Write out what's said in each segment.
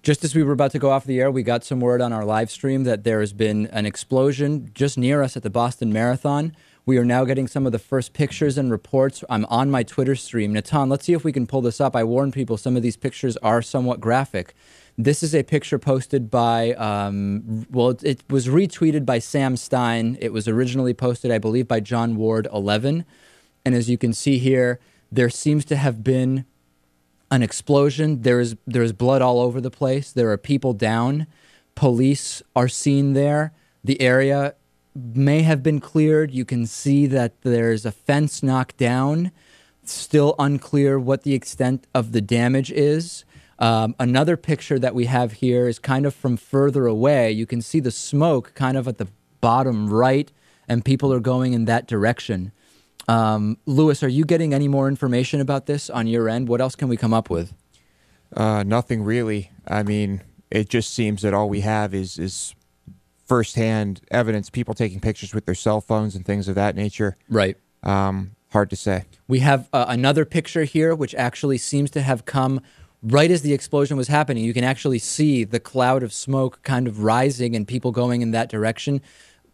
Just as we were about to go off the air, we got some word on our live stream that there has been an explosion just near us at the Boston Marathon. We are now getting some of the first pictures and reports. I'm on my Twitter stream. Natan, let's see if we can pull this up. I warned people some of these pictures are somewhat graphic. This is a picture posted by, it was retweeted by Sam Stein. It was originally posted, I believe, by John Ward 11. And as you can see here, there seems to have been an explosion. There is blood all over the place. There are people down. Police are seen there. The area may have been cleared. You can see that there's a fence knocked down. Still unclear what the extent of the damage is. Another picture that we have here is kind of from further away. You can see the smoke kind of at the bottom right, and people are going in that direction. Lewis, are you getting any more information about this on your end? What else can we come up with? Nothing really. I mean, it just seems that all we have is firsthand evidence, people taking pictures with their cell phones and things of that nature. Right. Hard to say. We have another picture here, which actually seems to have come right as the explosion was happening. You can actually see the cloud of smoke kind of rising and people going in that direction.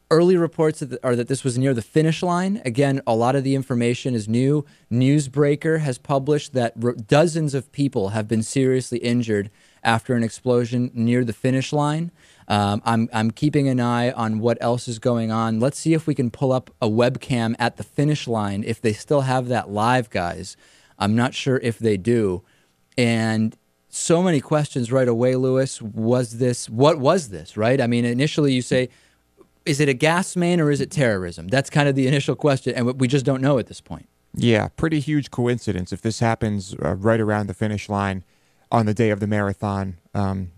Early reports are that this was near the finish line. Again, a lot of the information is new. Newsbreaker has published that dozens of people have been seriously injured after an explosion near the finish line. I'm keeping an eye on what else is going on. Let's see if we can pull up a webcam at the finish line, if they still have that live, guys. I'm not sure if they do. And so many questions right away, Lewis. What was this, right? I mean, initially you say, is it a gas main or is it terrorism? That's kind of the initial question, and we just don't know at this point. Yeah, pretty huge coincidence if this happens right around the finish line on the day of the marathon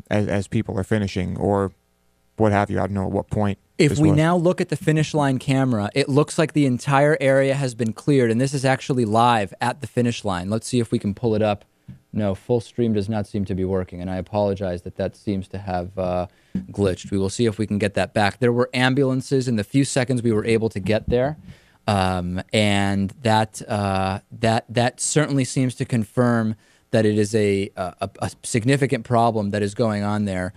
as people are finishing or what have you. I don't know at what point. If we now look at the finish line camera, it looks like the entire area has been cleared, and this is actually live at the finish line. Let's see if we can pull it up. No, full stream does not seem to be working, and I apologize that seems to have glitched. We will see if we can get that back. There were ambulances in the few seconds we were able to get there, and that certainly seems to confirm that it is a significant problem that is going on there.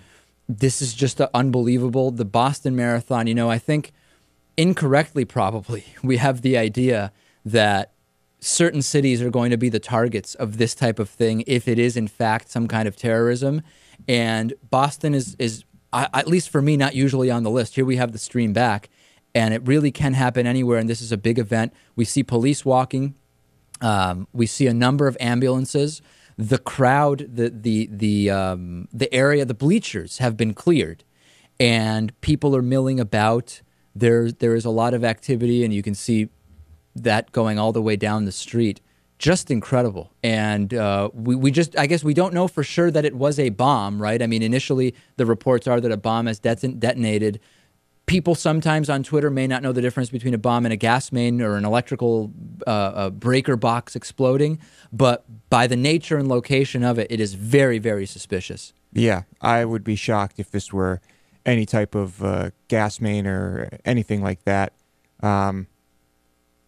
This is just unbelievable. The Boston Marathon, I think incorrectly probably, we have the idea that certain cities are going to be the targets of this type of thing if it is in fact some kind of terrorism. And Boston is at least for me, not usually on the list. Here we have the stream back, and it really can happen anywhere, and this is a big event. We see police walking. We see a number of ambulances. The crowd, the area, the bleachers have been cleared, and people are milling about. There is a lot of activity, and you can see that going all the way down the street. Just incredible. And I guess we don't know for sure that it was a bomb, right? I mean, initially the reports are that a bomb has detonated. People sometimes on Twitter may not know the difference between a bomb and a gas main or an electrical breaker box exploding, but by the nature and location of it, it is very, very suspicious. Yeah, I would be shocked if this were any type of gas main or anything like that.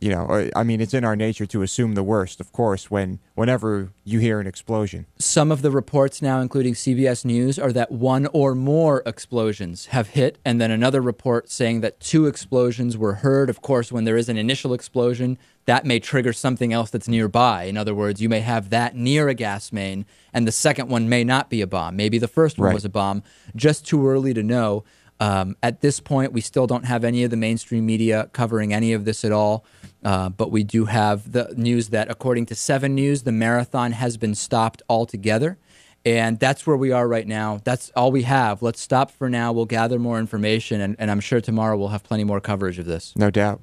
I mean, it's in our nature to assume the worst, of course, whenever you hear an explosion. Some of the reports now, including CBS News, are that one or more explosions have hit, and then another report saying that 2 explosions were heard. Of course, when there is an initial explosion, that may trigger something else that's nearby. In other words, you may have that near a gas main, and the second one may not be a bomb. Maybe the first one was a bomb. Just too early to know. At this point, we still don't have any of the mainstream media covering any of this at all. But we do have the news that, according to 7 News, the marathon has been stopped altogether. And that's where we are right now. That's all we have. Let's stop for now. We'll gather more information, and I'm sure tomorrow we'll have plenty more coverage of this. No doubt.